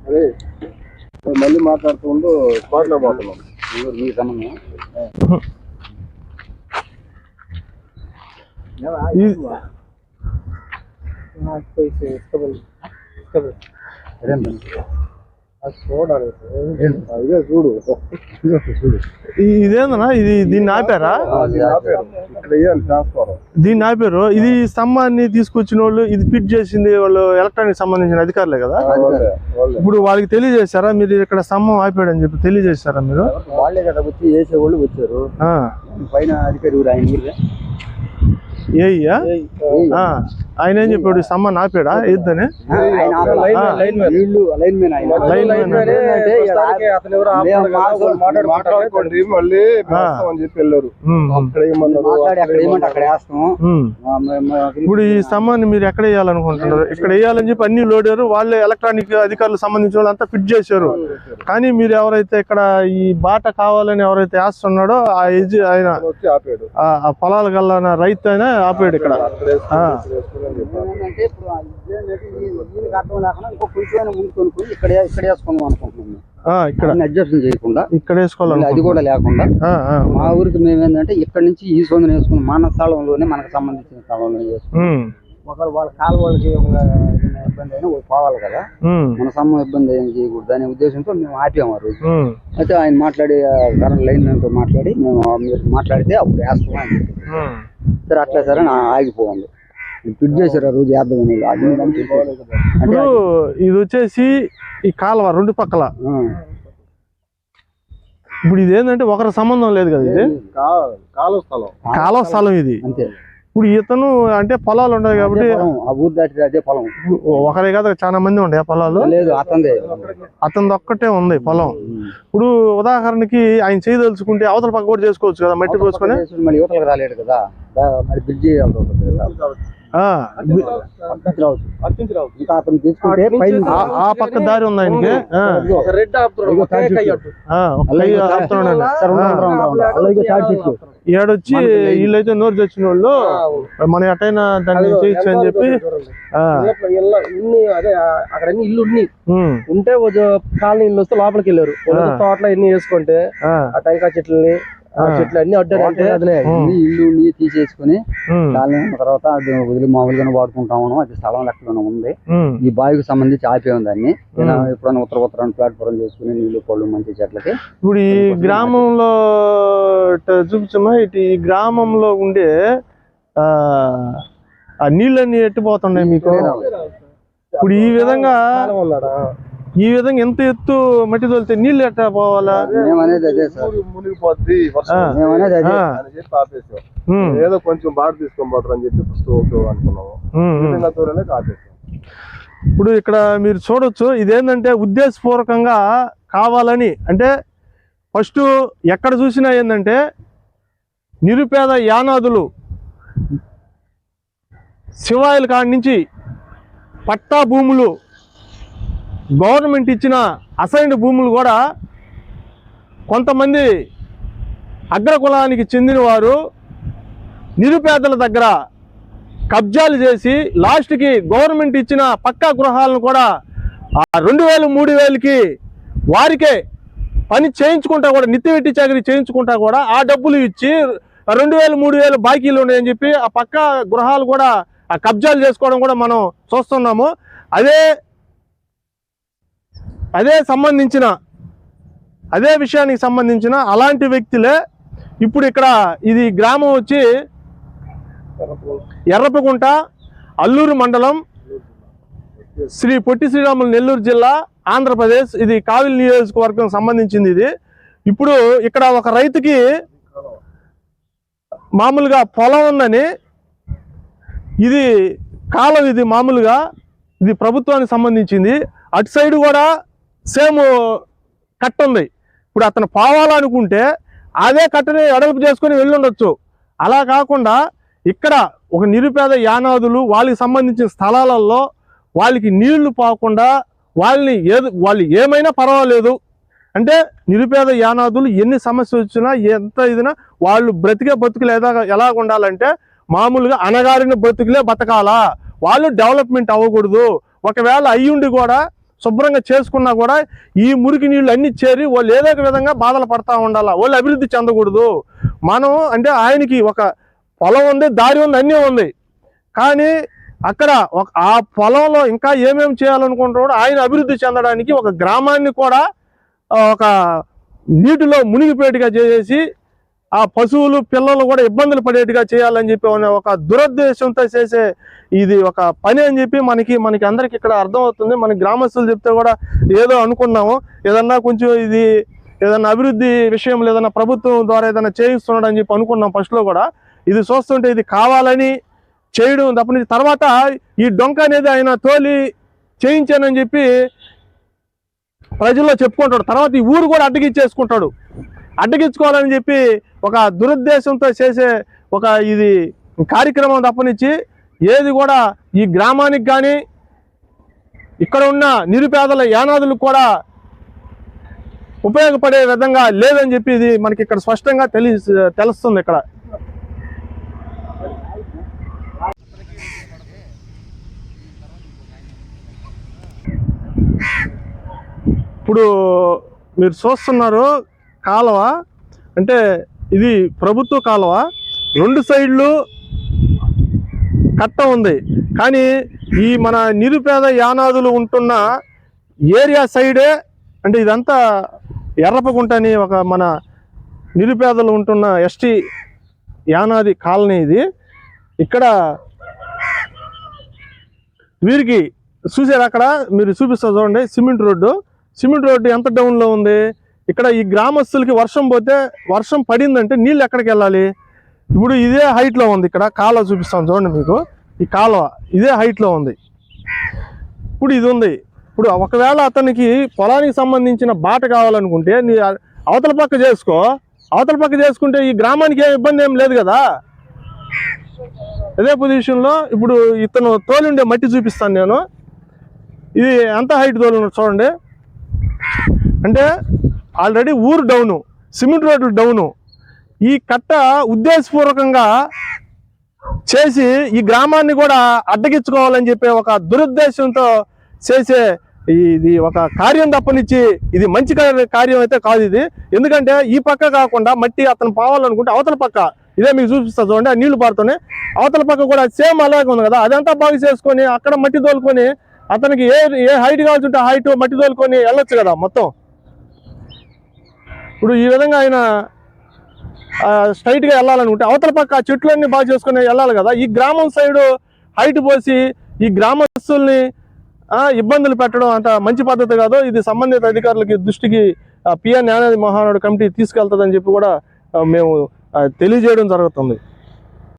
అదే మళ్ళీ మాట్లాడుతూ స్పాట్లో పోతున్నాం మీ సంబంధం. చూడు ఇదేందన్నా ఇది దీన్ని ఆపారా? దీన్ని ఆపారు. ఇది స్తంభాన్ని తీసుకొచ్చిన వాళ్ళు, ఇది ఫిట్ చేసింది వాళ్ళు ఎలక్ట్రానిక్ సంబంధించిన అధికారులే కదా. ఇప్పుడు వాళ్ళకి తెలియజేశారా మీరు ఇక్కడ స్తంభం ఆపాడని చెప్పి తెలియజేశారా మీరు? వాళ్ళే కదా వచ్చి వేసేవాళ్ళు వచ్చారు. పైన అధికారి ఆయన ఏం చెప్పాడు? స్తంభాన్ని ఆపాడా ఎద్దని? ఇప్పుడు ఈ స్తంభాన్ని మీరు ఎక్కడ వేయాలనుకుంటున్నారు? ఇక్కడ వేయాలని చెప్పి అన్ని లోడారు వాళ్ళే, ఎలక్ట్రానిక్ అధికారులకు సంబంధించిన వాళ్ళు అంతా ఫిట్ చేశారు. కానీ మీరు ఎవరైతే ఇక్కడ ఈ బాట కావాలని ఎవరైతే వేస్తున్నాడో ఆయన ఆ పొలాల గల్లా రైతు అయినా ఆపాడు ఇక్కడ. అడ్జస్ట్ చేయకుండా ఇక్కడ వేసుకోవాలి, అది కూడా లేకుండా మా ఊరికి మేమేంటంటే ఇక్కడ నుంచి ఈ సొంతం వేసుకుని మన స్థలంలోనే మనకు సంబంధించిన స్థలంలో వేసుకున్నాం. ఒకరు వాళ్ళ కాలు వాళ్ళకి ఇబ్బంది అయినా పోవాలి కదా, మన సమ్మం ఇబ్బంది ఏం చేయకూడదు అనే ఉద్దేశంతో మేము ఆపాము ఆ రోజు. అయితే ఆయన మాట్లాడి కరెంట్ లైన్ మ్యాన్తో మాట్లాడి మేము మీరు మాట్లాడితే అప్పుడు వేస్తున్నాం. సరే అట్లా సరే ఆగిపోవాలి. ఫిట్ చేశారు ఆ రోజు ఇప్పుడు ఇది వచ్చేసి ఈ కాలువ రెండు పక్కల. ఇప్పుడు ఇది ఏంటంటే ఒకరి సంబంధం లేదు కదా, ఇది కాలువ స్థలం ఇది. అంతే. ఇప్పుడు ఇతను అంటే పొలాలు ఉండదు కాబట్టి అదే పొలం ఒకరే కదా, చాలా మంది ఉండే పొలాలు. లేదు అతనిది ఒక్కటే ఉంది పొలం. ఇప్పుడు ఉదాహరణకి ఆయన చేయదలుచుకుంటే అవతల పక్క కూడా చేసుకోవచ్చు కదా, మట్టి పోసుకొని. మళ్ళీ యువతలకు రాలేడు కదా, మరి బ్రిడ్జి ఆ పక్క దారి ఉంది ఆయనకి. ఏడొచ్చి వీళ్ళైతే నోరు తెచ్చిన వాళ్ళు మనం ఎట్టయినా దాన్ని చేయొచ్చు అని చెప్పి అక్కడ అన్ని ఇల్లు ఉంటే కాలనీ ఇల్లు వస్తే లోపలికి వెళ్ళారు. తోటలో ఎన్ని వేసుకుంటే ఆ టైకా చెట్లని చెట్లు అన్ని అడ్డారంటే ఇల్లు తీసేసుకుని తర్వాత అది వదిలి మామూలుగానే వాడుకుంటాము. అది స్థలం లెక్కలోనే ఉంది. ఈ బావికి సంబంధించి ఆపే దాన్ని ఎప్పుడైనా ఉత్తరం ప్లాట్ఫారం చేసుకుని నీళ్లు పళ్ళు మంచి చెట్లకి. ఇప్పుడు ఈ గ్రామంలో చూపించమ్మా, ఇటు ఈ గ్రామంలో ఉండే ఆ నీళ్ళన్నీ ఎట్టిపోతున్నాయి మీకు? ఇప్పుడు ఈ విధంగా ఎంత ఎత్తు మట్టి తోలితే నీళ్ళు ఎట్టా పోవాలా? మునిగిపోద్ది ఏదో కొంచెం బాట తీసుకొని పోతారు అని చెప్పి అనుకున్నాము. ఇప్పుడు ఇక్కడ మీరు చూడొచ్చు, ఇదేంటంటే ఉద్దేశపూర్వకంగా కావాలని, అంటే ఫస్ట్ ఎక్కడ చూసినా ఏంటంటే నిరుపేద యానాదులు శివాయిల కాడి నుంచి పట్టా భూములు, గవర్నమెంట్ ఇచ్చిన అసైన్డ్ భూములు కూడా కొంతమంది అగ్రకులానికి చెందిన వారు నిరుపేదల దగ్గర కబ్జాలు చేసి లాస్ట్కి గవర్నమెంట్ ఇచ్చిన పక్కా గృహాలను కూడా 2000 3000కి వారికే పని చేయించుకుంటా కూడా, నిత్యవెట్టి చాకరీ చేయించుకుంటా కూడా ఆ డబ్బులు ఇచ్చి 2000 3000 బాకీలు ఉన్నాయని చెప్పి ఆ పక్కా గృహాలు కూడా ఆ కబ్జాలు చేసుకోవడం కూడా మనం చూస్తున్నాము. అదే విషయానికి సంబంధించిన అలాంటి వ్యక్తులే ఇప్పుడు ఇక్కడ ఇది గ్రామం వచ్చి ఎర్రపగుంట, అల్లూరు మండలం, శ్రీ పొట్టి శ్రీరాములు, నెల్లూరు జిల్లా, ఆంధ్రప్రదేశ్. ఇది కావిలి నియోజకవర్గం సంబంధించింది. ఇది ఇప్పుడు ఇక్కడ ఒక రైతుకి మామూలుగా పొలం ఉందని, ఇది కాలం, ఇది మామూలుగా ఇది ప్రభుత్వానికి సంబంధించింది. అటు సైడ్ కూడా సేమ్ కట్ట ఉంది. ఇప్పుడు అతను పోవాలనుకుంటే అదే కట్టని ఎడల్పు చేసుకుని వెళ్ళుండొచ్చు. అలా కాకుండా ఇక్కడ ఒక నిరుపేద యానాదులు వాళ్ళకి సంబంధించిన స్థలాలలో వాళ్ళకి నీళ్లు పోకుండా వాళ్ళు ఏమైనా పర్వాలేదు అంటే నిరుపేద యానాదులు ఎన్ని సమస్యలు వచ్చినా ఎంత ఇదినా వాళ్ళు బ్రతికే బతుకులు ఎలా ఉండాలంటే మామూలుగా అణగారిన బతుకులే బతకాలా, వాళ్ళు డెవలప్మెంట్ అవ్వకూడదు. ఒకవేళ అయ్యుండి కూడా శుభ్రంగా చేసుకున్నా కూడా ఈ మురికి నీళ్ళు అన్ని చేరి వాళ్ళు ఏదో ఒక విధంగా బాధలు పడతా ఉండాలా, వాళ్ళు అభివృద్ధి చెందకూడదు. మనం అంటే ఆయనకి ఒక పొలం ఉంది, దారి ఉంది, అన్నీ ఉంది, కానీ అక్కడ ఆ పొలంలో ఇంకా ఏమేమి చేయాలనుకుంటున్నాడు ఆయన అభివృద్ధి చెందడానికి ఒక గ్రామాన్ని కూడా ఒక నీటిలో మునిగిపోయేట్టుగా చేసి ఆ పశువులు పిల్లలు కూడా ఇబ్బందులు పడేట్టుగా చేయాలని చెప్పి ఒక దురుద్దేశంతో చేసే ఇది ఒక పని అని చెప్పి మనకి అందరికి ఇక్కడ అర్థమవుతుంది. మన గ్రామస్తులు చెప్తే కూడా ఏదో అనుకున్నాము, ఏదన్నా కొంచెం ఇది ఏదన్నా అభివృద్ధి విషయంలో ఏదైనా ప్రభుత్వం ద్వారా ఏదైనా చేయిస్తున్నాడు అని చెప్పి అనుకున్నాం ఫస్ట్లో కూడా. ఇది చూస్తుంటే ఇది కావాలని చేయడం తప్పని తర్వాత ఈ డొంక అనేది ఆయన తోలి చేయించానని చెప్పి ప్రజల్లో చెప్పుకుంటాడు. తర్వాత ఈ ఊరు కూడా అడ్డగించేసుకుంటాడు. అడ్డగించుకోవాలని చెప్పి ఒక దురుద్దేశంతో చేసే ఒక ఇది కార్యక్రమం తప్పనిచ్చి ఏది కూడా ఈ గ్రామానికి కానీ ఇక్కడ ఉన్న నిరుపేదల యానాదులకు కూడా ఉపయోగపడే విధంగా లేదని చెప్పి ఇది మనకి ఇక్కడ స్పష్టంగా తెలుస్తుంది. ఇక్కడ ఇప్పుడు మీరు చూస్తున్నారు కాలువ, అంటే ఇది ప్రభుత్వ కాలువ, 2 సైడ్లు కట్ట ఉంది, కానీ ఈ మన నిరుపేద యానాదులు ఉంటున్న ఏరియా సైడే అంటే ఇదంతా ఎర్రపగుంట అని ఒక మన నిరుపేదలు ఉంటున్న ఎస్టీ యానాది కాలనీ ఇది. ఇక్కడ వీరికి చూసారు, అక్కడ మీరు చూపిస్తారు చూడండి, సిమెంట్ రోడ్డు ఎంత డౌన్లో ఉంది. ఇక్కడ ఈ గ్రామస్తులకి వర్షం పడిందంటే నీళ్ళు ఎక్కడికి వెళ్ళాలి? ఇప్పుడు ఇదే హైట్లో ఉంది. ఇక్కడ కాలువ చూపిస్తాను చూడండి మీకు, ఈ కాలువ ఇదే హైట్లో ఉంది. ఇప్పుడు ఇది ఉంది. ఇప్పుడు ఒకవేళ అతనికి పొలానికి సంబంధించిన బాట కావాలనుకుంటే నీ అవతల పక్క చేసుకుంటే ఈ గ్రామానికి ఏం ఇబ్బంది ఏం లేదు కదా. అదే పొజిషన్లో ఇప్పుడు ఇతను తోలుండే మట్టి చూపిస్తాను నేను. ఇది ఎంత హైట్ తోలు చూడండి, అంటే ఆల్రెడీ ఊరు డౌను, సిమెంట్ రోడ్లు డౌను. ఈ కట్ట ఉద్దేశపూర్వకంగా చేసి ఈ గ్రామాన్ని కూడా అడ్డగించుకోవాలని చెప్పి ఒక దురుద్దేశంతో చేసే ఇది ఒక కార్యం తప్పనిచ్చి ఇది మంచి కార్యం అయితే కాదు ఇది. ఎందుకంటే ఈ పక్క కాకుండా మట్టి అతను పోవాలనుకుంటే అవతల పక్క ఇదే మీకు చూపిస్తా చూడండి, ఆ నీళ్లు పారుతూనే అవతల పక్క కూడా సేమ్ అలాగే ఉంది కదా, అదంతా బాగు చేసుకొని అక్కడ మట్టి తోలుకొని అతనికి ఏ హైట్ కావాల్సి ఉంటే హైట్ మట్టి తోలుకొని వెళ్ళొచ్చు కదా మొత్తం. ఇప్పుడు ఈ విధంగా ఆయన స్ట్రైట్గా వెళ్ళాలనుకుంటే అవతల పక్క చెట్లన్నీ బాగా చేసుకుని వెళ్ళాలి కదా. ఈ గ్రామం సైడు హైట్ పోసి ఈ గ్రామస్తుల్ని ఇబ్బందులు పెట్టడం అంత మంచి పద్ధతి కాదు. ఇది సంబంధిత అధికారులకి దృష్టికి పిఎన్ యానాది మహానాడు కమిటీ తీసుకెళ్తుందని చెప్పి కూడా మేము తెలియజేయడం జరుగుతుంది.